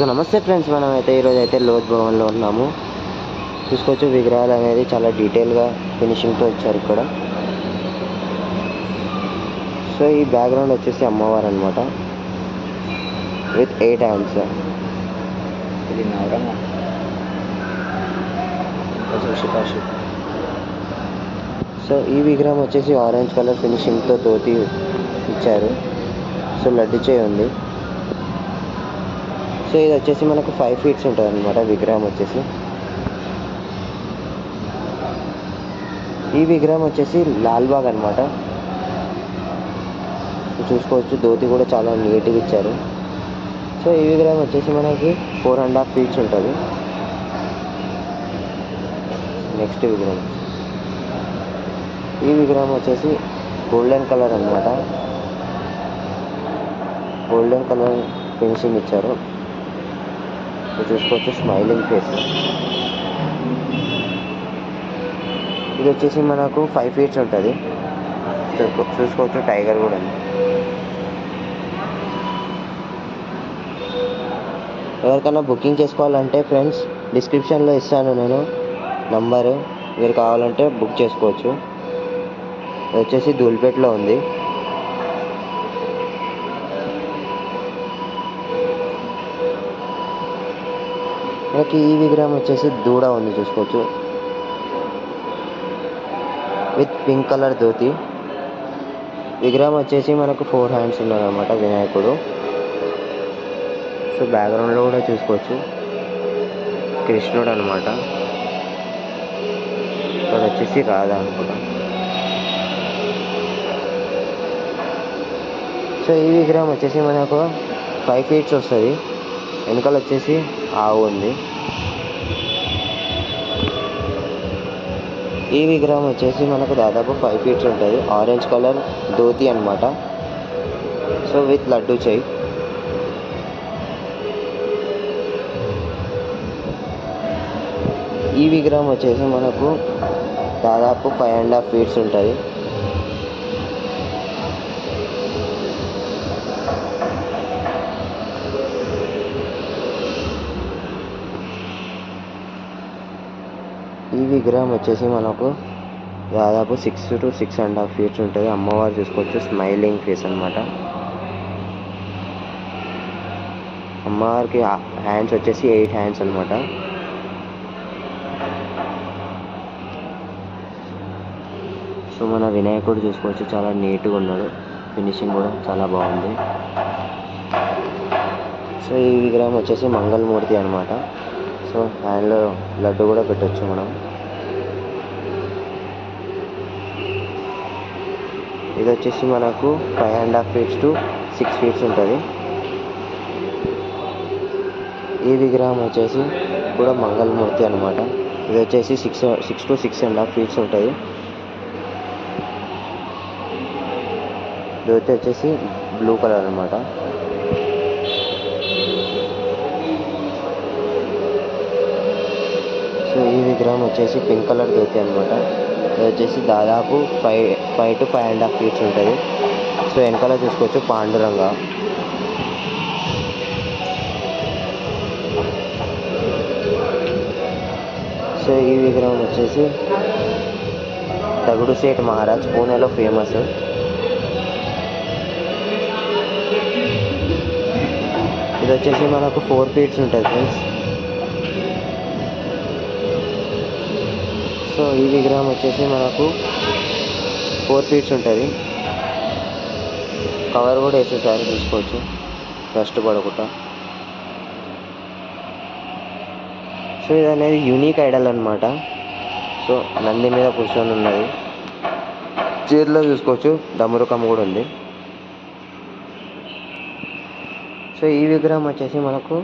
So నమస్తే friends, మనమైతే ఈరోజు అయితే లోత్ భవన్లో ఉన్నాము. చూసుకోవచ్చు విగ్రహాలు అనేది చాలా డీటెయిల్గా ఫినిషింగ్తో ఇచ్చారు ఇక్కడ. సో ఈ బ్యాక్గ్రౌండ్ వచ్చేసి అమ్మవారు అనమాట, విత్ 8 హ్యాండ్స్. ఇది నవరంగా సో ఈ విగ్రహం వచ్చేసి ఆరెంజ్ కలర్ ఫినిషింగ్తో తోతి ఇచ్చారు. సో లడ్డు చేయి ఉంది. సో ఇది వచ్చేసి మనకు 5 ఫీట్స్ ఉంటుంది అనమాట విగ్రహం వచ్చేసి. ఈ విగ్రహం వచ్చేసి లాల్బాగ్ అనమాట. చూసుకోవచ్చు ధోతి కూడా చాలా నీట్గా ఇచ్చారు. సో ఈ విగ్రహం వచ్చేసి మనకి 4.5 ఫీట్స్ ఉంటుంది. నెక్స్ట్ విగ్రహం, ఈ విగ్రహం వచ్చేసి గోల్డెన్ కలర్ అనమాట. గోల్డెన్ కలర్ ఫినిషింగ్ ఇచ్చారు. చూసుకోవచ్చు స్మైలింగ్ ఫేస్. ఇది వచ్చేసి మనకు 5 ఫీట్స్ ఉంటుంది. చూసుకోవచ్చు టైగర్ కూడా ఉంది. ఎవరికైనా బుకింగ్ చేసుకోవాలంటే ఫ్రెండ్స్ డిస్క్రిప్షన్లో ఇస్తాను నేను నంబరు, మీరు కావాలంటే బుక్ చేసుకోవచ్చు. ఇది వచ్చేసి ధూల్పేట్లో ఉంది. మనకి ఈ విగ్రహం వచ్చేసి దూడ ఉంది, చూసుకోవచ్చు విత్ పింక్ కలర్ ధోతి. విగ్రహం వచ్చేసి మనకు 4 హ్యాండ్స్ ఉన్నారన్నమాట వినాయకుడు. సో బ్యాక్గ్రౌండ్లో కూడా చూసుకోవచ్చు కృష్ణుడు అనమాట. ఇక్కడ వచ్చేసి రాధా అనుకుంటా. సో ఈ విగ్రహం వచ్చేసి మనకు 5 ఫీట్స్ వస్తుంది. వెనకాల వచ్చేసి ఆవు ఉంది. ఈ విగ్రహం వచ్చేసి మనకు దాదాపు 5 ఫీట్స్ ఉంటుంది. ఆరెంజ్ కలర్ ధోతి అనమాట. సో విత్ లడ్డు చేయి. ఈ విగ్రహం వచ్చేసి మనకు దాదాపు 5.5 ఫీట్స్ ఉంటుంది. ఈ విగ్రహం వచ్చేసి మనకు దాదాపు 6 to 6.5 ఫీట్స్ ఉంటుంది. అమ్మవారు చూసుకోవచ్చు స్మైలింగ్ ఫేస్ అనమాట. అమ్మవారికి హ్యాండ్స్ వచ్చేసి 8 హ్యాండ్స్ అనమాట. సో మన వినాయకుడు చూసుకోవచ్చు చాలా నీట్గా ఉన్నాడు. ఫినిషింగ్ కూడా చాలా బాగుంది. సో ఈ విగ్రహం వచ్చేసి మంగళమూర్తి అనమాట. సో హ్యాండ్లో లడ్డు కూడా పెట్టచ్చు మనం. ఇది వచ్చేసి మనకు 5.5 ఫీట్స్ to 6 ఫీట్స్ ఉంటుంది. ఈ విగ్రహం వచ్చేసి కూడా మంగళమూర్తి అనమాట. ఇది వచ్చేసి 6 to 6.5 ఫీట్స్ ఉంటుంది. ధోతి వచ్చేసి బ్లూ కలర్ అనమాట. సో ఈ విగ్రహం వచ్చేసి పింక్ కలర్ ధోతి అనమాట. ఇది వచ్చేసి దాదాపు 5 to 5.5 ఫీట్స్ ఉంటుంది. సో వెనకాల చూసుకోవచ్చు పాండురంగ. సో ఈ విగ్రహం వచ్చేసి తగుడు సేట్ మహారాజ్, పూణేలో ఫేమస్. ఇది వచ్చేసి మనకు 4 ఫీట్స్ ఉంటుంది ఫ్రెండ్స్. సో ఈ విగ్రహం వచ్చేసి మనకు 4 ఫీట్స్ ఉంటుంది. కవర్ కూడా వేసేసారి చూసుకోవచ్చు డస్ట్ పడకుండా. సో ఇది అనేది యూనిక్ ఐడల్ అనమాట. సో నంది మీద కూర్చొని ఉన్నది. చేతిలో చూసుకోవచ్చు డమరుకం కూడా ఉంది. సో ఈ విగ్రహం వచ్చేసి మనకు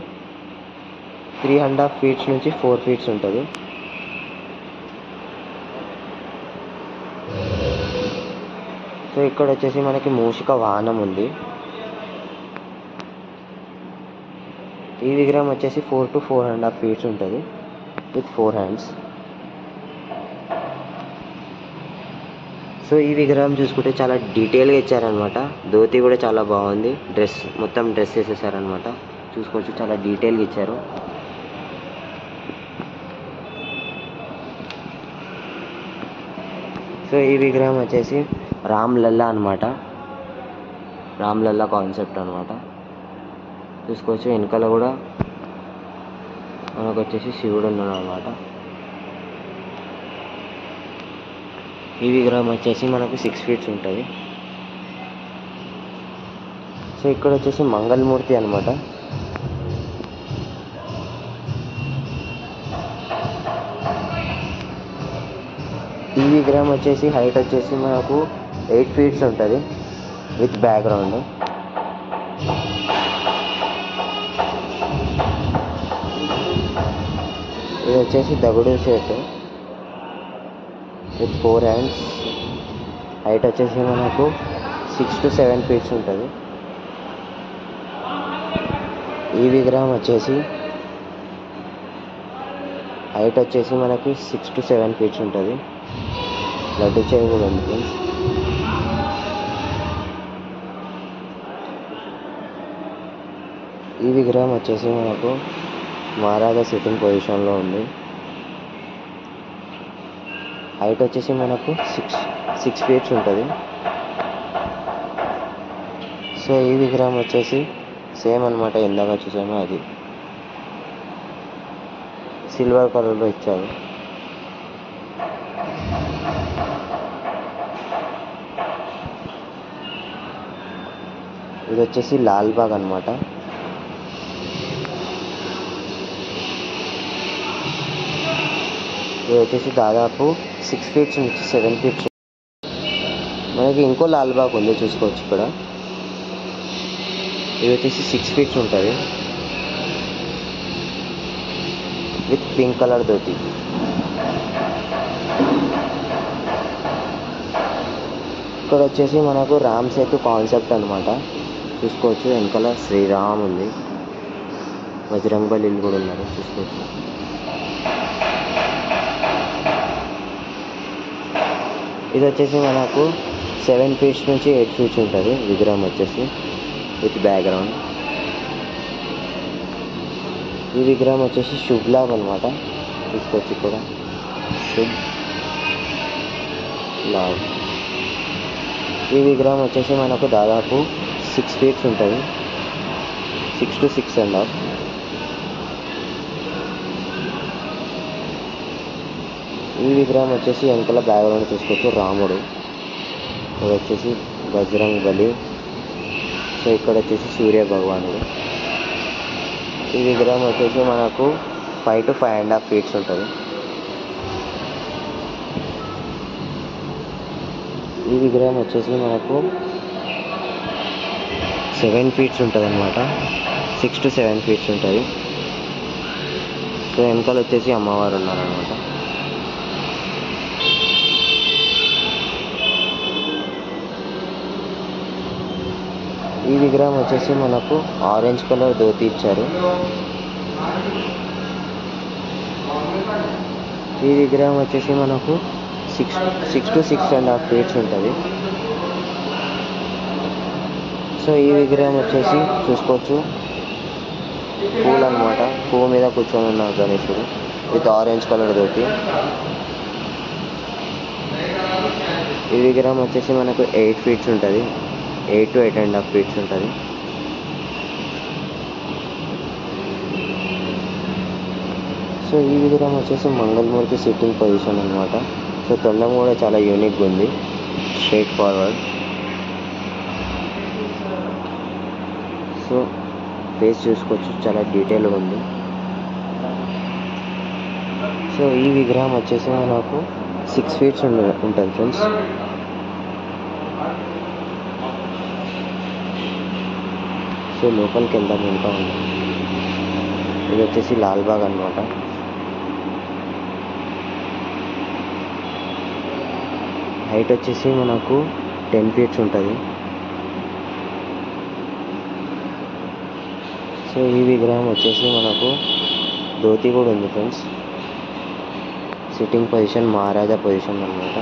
3.5 ఫీట్స్ నుంచి 4 ఫీట్స్ ఉంటుంది. సో ఇక్కడ వచ్చేసి మనకి మూషిక వాహనం ఉంది. ఈ విగ్రహం వచ్చేసి 4 to 4.5 ఫీట్స్ ఉంటుంది విత్ 4 హ్యాండ్స్. సో ఈ విగ్రహం చూసుకుంటే చాలా డీటెయిల్గా ఇచ్చారనమాట. ధోతి కూడా చాలా బాగుంది. మొత్తం డ్రెస్ వేసేసారనమాట. చూసుకోవచ్చు, చాలా డీటెయిల్గా ఇచ్చారు. సో ఈ విగ్రహం వచ్చేసి రామ్ లల్లా అనమాట. రామ్ లల్లా కాన్సెప్ట్ అనమాట. చూసుకోవచ్చు వెనకాల కూడా మనకు వచ్చేసి శివుడు ఉన్నాడు అనమాట. ఈ విగ్రహం వచ్చేసి మనకు 6 feet ఉంటుంది. సో ఇక్కడ వచ్చేసి మంగళమూర్తి అనమాట. ఈ విగ్రహం వచ్చేసి హైట్ వచ్చేసి మనకు 8 feet ఉంటుంది విత్ బ్యాక్గ్రౌండ్. ఇది వచ్చేసి దగుడు షేప్ విత్ 4 hands. హైట్ వచ్చేసి మనకు 6 to 7 feet ఉంటుంది. ఈ విగ్రహం వచ్చేసి హైట్ వచ్చేసి మనకి 6 to 7 feet ఉంటుంది. లడ్డు చెవి కూడా ఉంది ఫ్రెండ్స్. ఈ విగ్రహం వచ్చేసి మనకు మహారాజా సిట్టింగ్ పొజిషన్లో ఉంది. హైట్ వచ్చేసి మనకు 6 feet ఉంటుంది. సో ఈ విగ్రహం వచ్చేసి సేమ్ అనమాట, ఇందాక చూసాము అది సిల్వర్ కలర్లో ఇచ్చారు. ఇది వచ్చేసి లాల్బాగ్ అనమాట. ఇది వచ్చేసి దాదాపు 6 feet నుంచి 7 feet. మనకి ఇంకో లాల్బాగ్ ఉంది, చూసుకోవచ్చు ఇక్కడ. ఇది వచ్చేసి 6 feet ఉంటుంది విత్ పింక్ కలర్ ధోతి. ఇక్కడ వచ్చేసి మనకు రామ్ సేతు కాన్సెప్ట్ అనమాట. చూసుకోవచ్చు వెనకాల శ్రీరామ్ ఉంది, బజరంగ్ బలీలు కూడా ఉన్నారు, చూసుకోవచ్చు. ఇది వచ్చేసి మనకు 7 feet నుంచి 8 feet ఉంటుంది విగ్రహం వచ్చేసి విత్ బ్యాక్గ్రౌండ్. ఈ విగ్రహం వచ్చేసి శుభ్ లాభ్ అనమాట. చూసుకోవచ్చు ఇక్కడ శుభ్ లాభ్. ఈ విగ్రహం వచ్చేసి మనకు దాదాపు 6 feet ఉంటుంది, 6 to 6.5. ఈ విగ్రహం వచ్చేసి వెనకాల బ్యాక్గ్రౌండ్ చూసుకోవచ్చు రాముడు. ఇది వచ్చేసి బజరంగ్ బలి. సో ఇక్కడ వచ్చేసి సూర్య భగవానుడు. ఈ విగ్రహం వచ్చేసి మనకు 5 to 5.5 feet ఉంటుంది. ఈ విగ్రహం వచ్చేసి మనకు 7 feet ఉంటుంది అనమాట, 6 to 7 feet ఉంటుంది. సో వెనకాల వచ్చేసి అమ్మవారు ఉన్నారనమాట. ఈ విగ్రహం వచ్చేసి మనకు ఆరెంజ్ కలర్ ధోతి ఇచ్చారు. ఈ విగ్రహం వచ్చేసి మనకు 6 to 6.5 feet ఉంటుంది. సో ఈ విగ్రహం వచ్చేసి చూసుకోవచ్చు పూలు అనమాట. పువ్వు మీద కూర్చొని ఉన్న గణేశుడు విత్ ఆరెంజ్ కలర్ ధోతి. ఈ విగ్రహం వచ్చేసి మనకు 8 feet ఉంటుంది, 8 to 8.5 feet ఉంటుంది. సో ఈ విగ్రహం వచ్చేసి మంగళమూర్తి సిట్టింగ్ పొజిషన్ అనమాట. సో తొండం కూడా చాలా యూనిక్గా ఉంది, స్ట్రైట్ ఫార్వర్డ్. సో ఫేస్ చూసుకోవచ్చు, చాలా డీటెయిల్గా ఉంది. సో ఈ విగ్రహం వచ్చేసి మనకు 6 feet ఉంటుంది ఫ్రెండ్స్. సో లోపలికి వెళ్దాం ఇంకా ఉంది. ఇది వచ్చేసి లాల్బాగ్ అనమాట. హైట్ వచ్చేసి మనకు 10 feet ఉంటుంది. సో ఈ విగ్రహం వచ్చేసి మనకు ధోతి కూడా ఉంది ఫ్రెండ్స్. సిట్టింగ్ పొజిషన్ మహారాజా పొజిషన్ అనమాట.